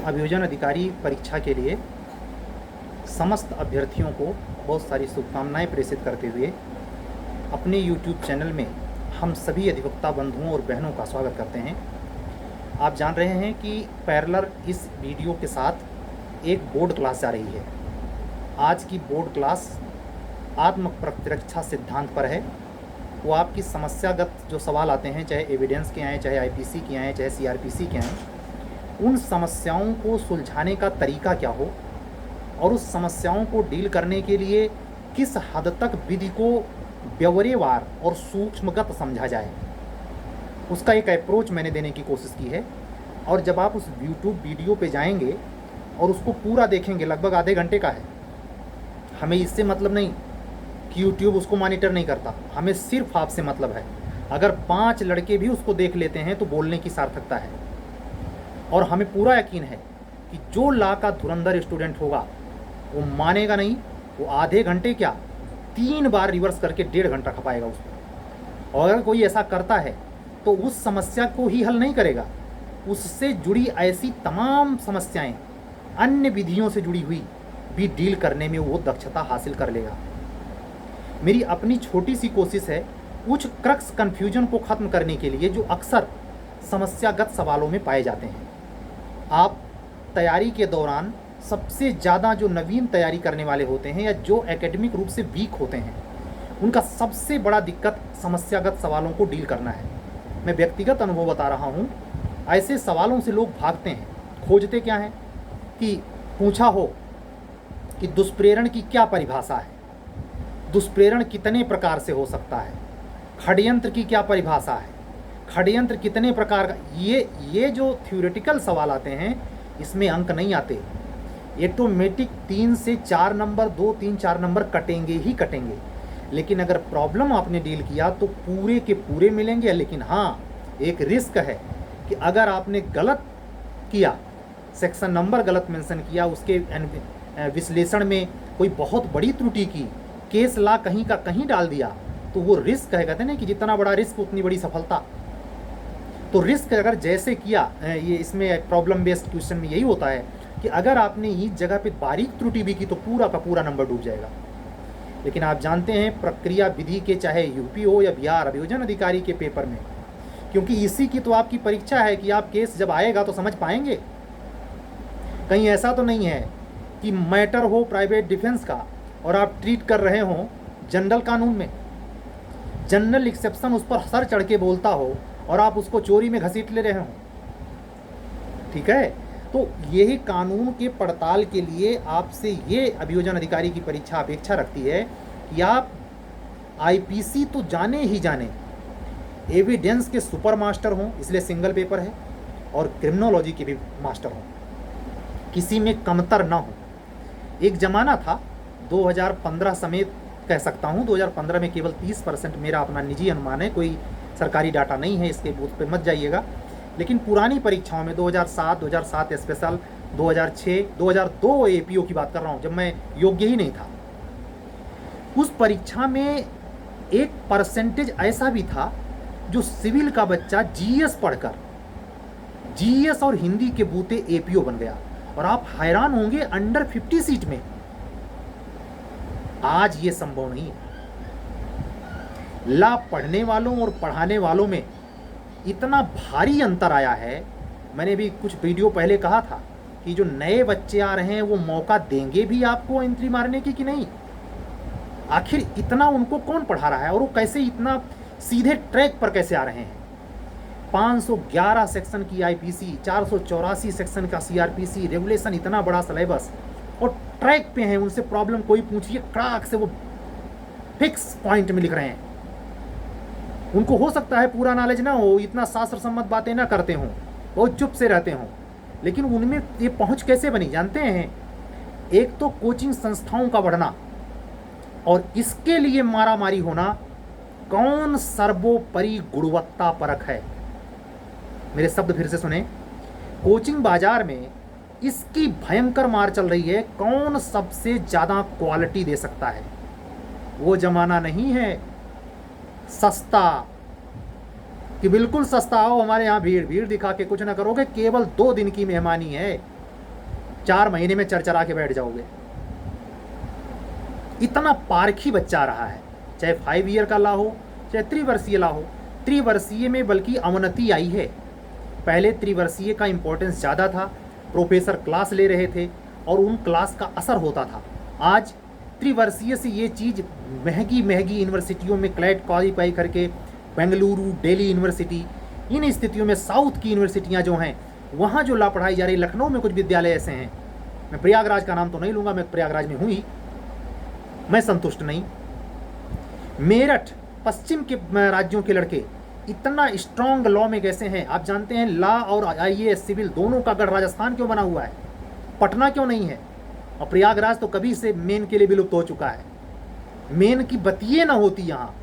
अभियोजन अधिकारी परीक्षा के लिए समस्त अभ्यर्थियों को बहुत सारी शुभकामनाएं प्रेषित करते हुए अपने YouTube चैनल में हम सभी अधिवक्ता बंधुओं और बहनों का स्वागत करते हैं। आप जान रहे हैं कि पैरेलल इस वीडियो के साथ एक बोर्ड क्लास जा रही है। आज की बोर्ड क्लास आत्म प्रतिरक्षा सिद्धांत पर है। वो आपकी समस्यागत जो सवाल आते हैं, चाहे एविडेंस के आएँ, चाहे IPC के आएँ, चाहे CRPC के आएँ, उन समस्याओं को सुलझाने का तरीका क्या हो और उस समस्याओं को डील करने के लिए किस हद तक विधि को ब्यौरेवार और सूक्ष्मगत समझा जाए, उसका एक अप्रोच मैंने देने की कोशिश की है। और जब आप उस YouTube वीडियो पे जाएंगे और उसको पूरा देखेंगे, लगभग आधे घंटे का है। हमें इससे मतलब नहीं कि YouTube उसको मॉनिटर नहीं करता, हमें सिर्फ आपसे मतलब है। अगर 5 लड़के भी उसको देख लेते हैं तो बोलने की सार्थकता है। और हमें पूरा यकीन है कि जो ला का धुरंधर स्टूडेंट होगा वो मानेगा नहीं, वो आधे घंटे क्या 3 बार रिवर्स करके 1.5 घंटा खपाएगा उसको। और अगर कोई ऐसा करता है तो उस समस्या को ही हल नहीं करेगा, उससे जुड़ी ऐसी तमाम समस्याएं अन्य विधियों से जुड़ी हुई भी डील करने में वो दक्षता हासिल कर लेगा। मेरी अपनी छोटी सी कोशिश है उच्च क्रक्स कन्फ्यूजन को ख़त्म करने के लिए जो अक्सर समस्यागत सवालों में पाए जाते हैं। आप तैयारी के दौरान सबसे ज़्यादा जो नवीन तैयारी करने वाले होते हैं या जो एकेडमिक रूप से वीक होते हैं, उनका सबसे बड़ा दिक्कत समस्यागत सवालों को डील करना है। मैं व्यक्तिगत अनुभव बता रहा हूँ। ऐसे सवालों से लोग भागते हैं। खोजते क्या हैं कि पूछा हो कि दुष्प्रेरण की क्या परिभाषा है, दुष्प्रेरण कितने प्रकार से हो सकता है, षड्यंत्र की क्या परिभाषा है, षड्यंत्र कितने प्रकार का। ये जो थ्योरेटिकल सवाल आते हैं इसमें अंक नहीं आते। ऑटोमेटिक 3 से 4 नंबर, 2, 3, 4 नंबर कटेंगे ही कटेंगे। लेकिन अगर प्रॉब्लम आपने डील किया तो पूरे के पूरे मिलेंगे। लेकिन हाँ, एक रिस्क है कि अगर आपने गलत किया, सेक्शन नंबर गलत मेंशन किया, उसके विश्लेषण में कोई बहुत बड़ी त्रुटि की, केस ला कहीं का कहीं डाल दिया, तो वो रिस्क है। कहते हैं ना कि जितना बड़ा रिस्क उतनी बड़ी सफलता। तो रिस्क अगर जैसे किया, ये इसमें प्रॉब्लम बेस्ड क्वेश्चन में यही होता है कि अगर आपने इस जगह पे बारीक त्रुटि भी की तो पूरा का पूरा नंबर डूब जाएगा। लेकिन आप जानते हैं प्रक्रिया विधि के, चाहे यूपी हो या बिहार, अभियोजन अधिकारी के पेपर में, क्योंकि इसी की तो आपकी परीक्षा है कि आप केस जब आएगा तो समझ पाएंगे। कहीं ऐसा तो नहीं है कि मैटर हो प्राइवेट डिफेंस का और आप ट्रीट कर रहे हो जनरल कानून में, जनरल एक्सेप्शन उस पर सर चढ़ के बोलता हो और आप उसको चोरी में घसीट ले रहे हो। ठीक है, तो यही कानून के पड़ताल के लिए आपसे ये अभियोजन अधिकारी की परीक्षा अपेक्षा रखती है कि आप IPC तो जाने ही जाने, एविडेंस के सुपर मास्टर हों, इसलिए सिंगल पेपर है, और क्रिमिनोलॉजी के भी मास्टर हों, किसी में कमतर ना हो। एक ज़माना था 2015 समेत कह सकता हूँ, 2015 में केवल 30%, मेरा अपना निजी अनुमान है, कोई सरकारी डाटा नहीं है, इसके बूथ पे मत जाइएगा। लेकिन पुरानी परीक्षाओं में 2007 स्पेशल, 2006, 2002 APO की बात कर रहा हूँ, जब मैं योग्य ही नहीं था, उस परीक्षा में एक परसेंटेज ऐसा भी था जो सिविल का बच्चा GS पढ़कर GS और हिंदी के बूते APO बन गया। और आप हैरान होंगे, अंडर 50 सीट में। आज ये संभव नहीं है। ला पढ़ने वालों और पढ़ाने वालों में इतना भारी अंतर आया है। मैंने भी कुछ वीडियो पहले कहा था कि जो नए बच्चे आ रहे हैं वो मौका देंगे भी आपको एंट्री मारने की कि नहीं। आखिर इतना उनको कौन पढ़ा रहा है और वो कैसे इतना सीधे ट्रैक पर कैसे आ रहे हैं। 511 सेक्शन की IPC, 484 सेक्शन का CRPC, रेगुलेशन, इतना बड़ा सिलेबस, और ट्रैक पे हैं। उनसे प्रॉब्लम कोई पूछिए, क्राक से वो फिक्स पॉइंट में लिख रहे हैं। उनको हो सकता है पूरा नॉलेज ना हो, इतना शास्त्र सम्मत बातें ना करते हों, बहुत चुप से रहते हों, लेकिन उनमें ये पहुंच कैसे बनी जानते हैं? एक तो कोचिंग संस्थाओं का बढ़ना और इसके लिए मारामारी होना। कौन सर्वोपरि गुणवत्ता परख है? मेरे शब्द फिर से सुने। कोचिंग बाजार में इसकी भयंकर मार चल रही है, कौन सबसे ज़्यादा क्वालिटी दे सकता है। वो जमाना नहीं है सस्ता कि बिल्कुल सस्ता आओ हमारे यहाँ, भीड़ भीड़ दिखा के कुछ ना करोगे, केवल 2 दिन की मेहमानी है। 4 महीने में चरचरा के बैठ जाओगे। इतना पारखी बच्चा आ रहा है, चाहे 5 ईयर का ला हो चाहे त्रिवर्षीय ला हो। त्रिवर्षीय में बल्कि अवनति आई है। पहले त्रिवर्षीय का इम्पोर्टेंस ज़्यादा था, प्रोफेसर क्लास ले रहे थे और उन क्लास का असर होता था। आज त्रिवर्षीय से ये चीज़ महंगी महंगी यूनिवर्सिटियों में क्लैट क्वालिफाई करके, बेंगलुरु, दिल्ली यूनिवर्सिटी, इन स्थितियों में साउथ की यूनिवर्सिटियाँ जो हैं वहाँ जो ला पढ़ाई जा रही, लखनऊ में कुछ विद्यालय ऐसे हैं, मैं प्रयागराज का नाम तो नहीं लूँगा, मैं प्रयागराज में हूँ ही, मैं संतुष्ट नहीं। मेरठ, पश्चिम के राज्यों के लड़के इतना स्ट्रॉन्ग लॉ में कैसे हैं? आप जानते हैं लॉ और IAS सिविल दोनों का गढ़ राजस्थान क्यों बना हुआ है? पटना क्यों नहीं है? और प्रयागराज तो कभी से मेन के लिए विलुप्त हो चुका है। मेन की बतिये ना होती यहाँ,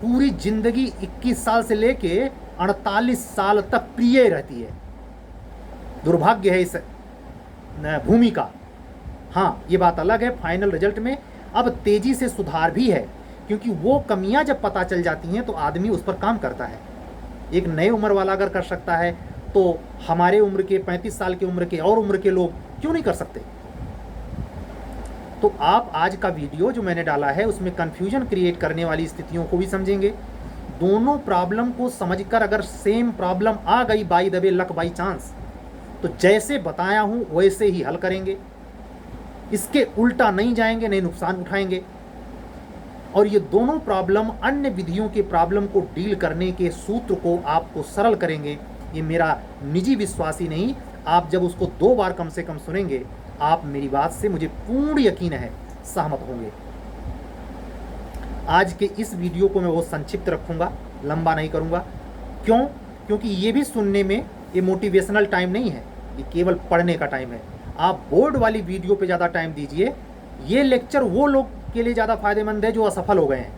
पूरी जिंदगी 21 साल से लेके 48 साल तक प्रिय रहती है। दुर्भाग्य है इस भूमि का। हाँ, ये बात अलग है, फाइनल रिजल्ट में अब तेजी से सुधार भी है, क्योंकि वो कमियां जब पता चल जाती हैं तो आदमी उस पर काम करता है। एक नए उम्र वाला अगर कर सकता है तो हमारे उम्र के 35 साल की उम्र के और उम्र के लोग क्यों नहीं कर सकते? तो आप आज का वीडियो जो मैंने डाला है उसमें कन्फ्यूजन क्रिएट करने वाली स्थितियों को भी समझेंगे। दोनों प्रॉब्लम को समझकर अगर सेम प्रॉब्लम आ गई by the way, luck by chance, तो जैसे बताया हूँ वैसे ही हल करेंगे। इसके उल्टा नहीं जाएंगे, नहीं नुकसान उठाएंगे। और ये दोनों प्रॉब्लम अन्य विधियों के प्रॉब्लम को डील करने के सूत्र को आपको सरल करेंगे। ये मेरा निजी विश्वास ही नहीं, आप जब उसको 2 बार कम से कम सुनेंगे, आप मेरी बात से मुझे पूर्ण यकीन है सहमत होंगे। आज के इस वीडियो को मैं बहुत संक्षिप्त रखूंगा, लंबा नहीं करूंगा। क्यों? क्योंकि ये भी सुनने में ये मोटिवेशनल टाइम नहीं है, ये केवल पढ़ने का टाइम है। आप बोर्ड वाली वीडियो पे ज़्यादा टाइम दीजिए। ये लेक्चर वो लोग के लिए ज़्यादा फायदेमंद है जो असफल हो गए हैं,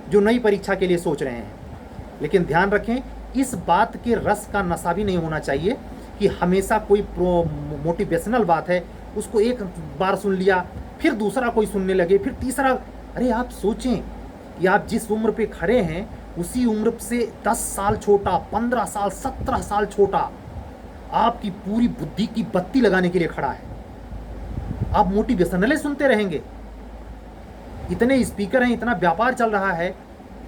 जो नई परीक्षा के लिए सोच रहे हैं। लेकिन ध्यान रखें, इस बात के रस का नशा भी नहीं होना चाहिए कि हमेशा कोई मोटिवेशनल बात है उसको एक बार सुन लिया, फिर दूसरा कोई सुनने लगे, फिर तीसरा। अरे आप सोचें कि आप जिस उम्र पे खड़े हैं उसी उम्र से 10 साल छोटा, 15 साल, 17 साल छोटा आपकी पूरी बुद्धि की बत्ती लगाने के लिए खड़ा है। आप मोटिवेशनल सुनते रहेंगे। इतने स्पीकर हैं, इतना व्यापार चल रहा है,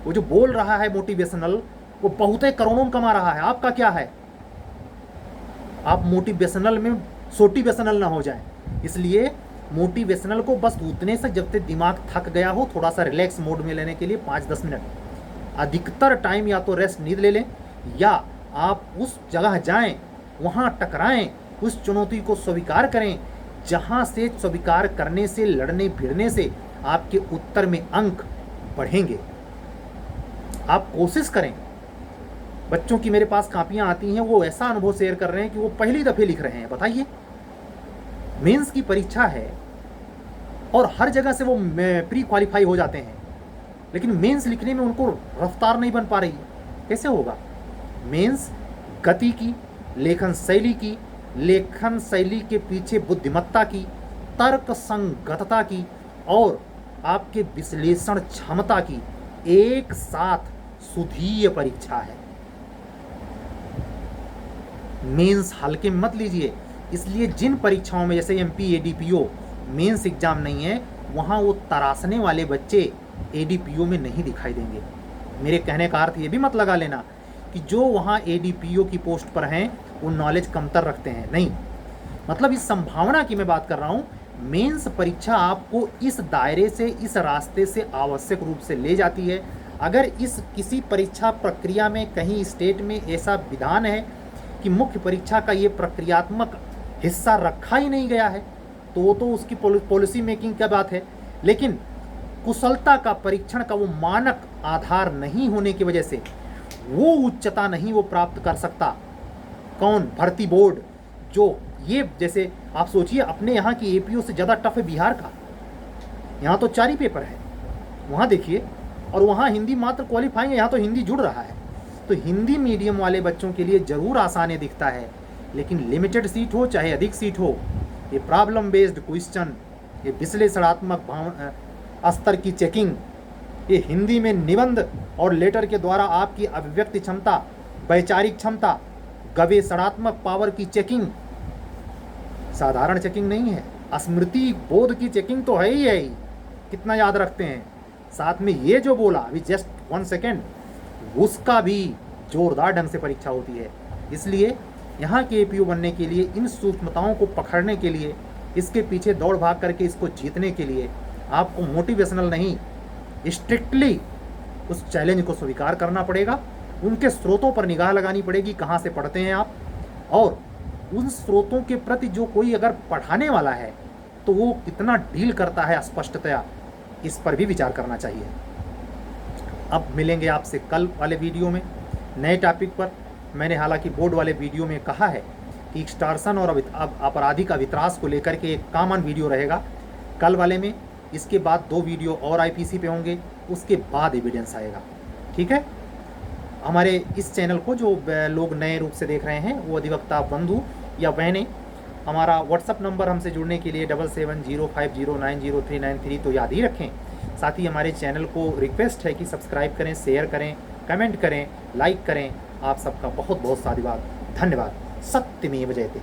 वो जो बोल रहा है मोटिवेशनल वो बहुत करोड़ों में कमा रहा है। आपका क्या है? आप मोटिवेशनल में सोटिवेशनल ना हो जाएं। इसलिए मोटिवेशनल को बस उतने से जब तक दिमाग थक गया हो, थोड़ा सा रिलैक्स मोड में लेने के लिए 5-10 मिनट, अधिकतर टाइम या तो रेस्ट नींद ले लें या आप उस जगह जाएं, वहाँ टकराएं, उस चुनौती को स्वीकार करें जहाँ से स्वीकार करने से, लड़ने भिड़ने से आपके उत्तर में अंक बढ़ेंगे। आप कोशिश करें। बच्चों की मेरे पास कापियां आती हैं, वो ऐसा अनुभव शेयर कर रहे हैं कि वो पहली दफ़े लिख रहे हैं। बताइए, मेंस की परीक्षा है और हर जगह से वो प्री क्वालिफाई हो जाते हैं, लेकिन मेंस लिखने में उनको रफ्तार नहीं बन पा रही। कैसे होगा? मेंस गति की, लेखन शैली के पीछे बुद्धिमत्ता की, तर्क संगतता की और आपके विश्लेषण क्षमता की एक साथ सुदीय परीक्षा है। मेंस हल्के मत लीजिए। इसलिए जिन परीक्षाओं में जैसे MP ADPO मेंस एग्जाम नहीं है, वहाँ वो तरासने वाले बच्चे ADPO में नहीं दिखाई देंगे। मेरे कहने का अर्थ ये भी मत लगा लेना कि जो वहाँ ADPO की पोस्ट पर हैं वो नॉलेज कमतर रखते हैं, नहीं। मतलब इस संभावना की मैं बात कर रहा हूँ। मेंस परीक्षा आपको इस दायरे से, इस रास्ते से आवश्यक रूप से ले जाती है। अगर इस किसी परीक्षा प्रक्रिया में कहीं स्टेट में ऐसा विधान है कि मुख्य परीक्षा का ये प्रक्रियात्मक हिस्सा रखा ही नहीं गया है, तो वो तो उसकी पॉलिसी मेकिंग की बात है। लेकिन कुशलता का परीक्षण का वो मानक आधार नहीं होने की वजह से वो उच्चता नहीं वो प्राप्त कर सकता। कौन? भर्ती बोर्ड। जो ये जैसे आप सोचिए, अपने यहाँ की APO से ज़्यादा टफ है बिहार का। यहाँ तो 4 ही पेपर है, वहाँ देखिए। और वहाँ हिंदी मात्र क्वालिफाइंग है, यहाँ तो हिंदी जुड़ रहा है। तो हिंदी मीडियम वाले बच्चों के लिए ज़रूर आसानी दिखता है, लेकिन लिमिटेड सीट हो चाहे अधिक सीट हो, ये प्रॉब्लम बेस्ड क्वेश्चन, ये विश्लेषणात्मक स्तर की चेकिंग, ये हिंदी में निबंध और लेटर के द्वारा आपकी अभिव्यक्ति क्षमता, वैचारिक क्षमता, गवेषणात्मक पावर की चेकिंग, साधारण चेकिंग नहीं है, स्मृति बोध की चेकिंग तो है ही, कितना याद रखते हैं। साथ में ये जो बोला अभी जस्ट 1 सेकेंड, उसका भी जोरदार ढंग से परीक्षा होती है। इसलिए यहाँ के एपीओ बनने के लिए, इन सूक्ष्मताओं को पकड़ने के लिए, इसके पीछे दौड़ भाग करके इसको जीतने के लिए आपको मोटिवेशनल नहीं, स्ट्रिक्टली उस चैलेंज को स्वीकार करना पड़ेगा। उनके स्रोतों पर निगाह लगानी पड़ेगी, कहाँ से पढ़ते हैं आप, और उन स्रोतों के प्रति जो कोई अगर पढ़ाने वाला है तो वो कितना डील करता है स्पष्टतया, इस पर भी विचार करना चाहिए। अब मिलेंगे आपसे कल वाले वीडियो में नए टॉपिक पर। मैंने हालांकि बोर्ड वाले वीडियो में कहा है कि एक्सटॉर्शन और आपराधिक अवित्रास को लेकर के एक कॉमन वीडियो रहेगा कल वाले में। इसके बाद 2 वीडियो और आईपीसी पे होंगे, उसके बाद एविडेंस आएगा। ठीक है। हमारे इस चैनल को जो लोग नए रूप से देख रहे हैं, वो अधिवक्ता बंधु या बहनें, हमारा व्हाट्सअप नंबर हमसे जुड़ने के लिए 7705090393 तो याद ही रखें। साथ ही हमारे चैनल को रिक्वेस्ट है कि सब्सक्राइब करें, शेयर करें, कमेंट करें, लाइक करें। आप सबका बहुत बहुत साधुवाद, धन्यवाद। सत्यमेव जयते।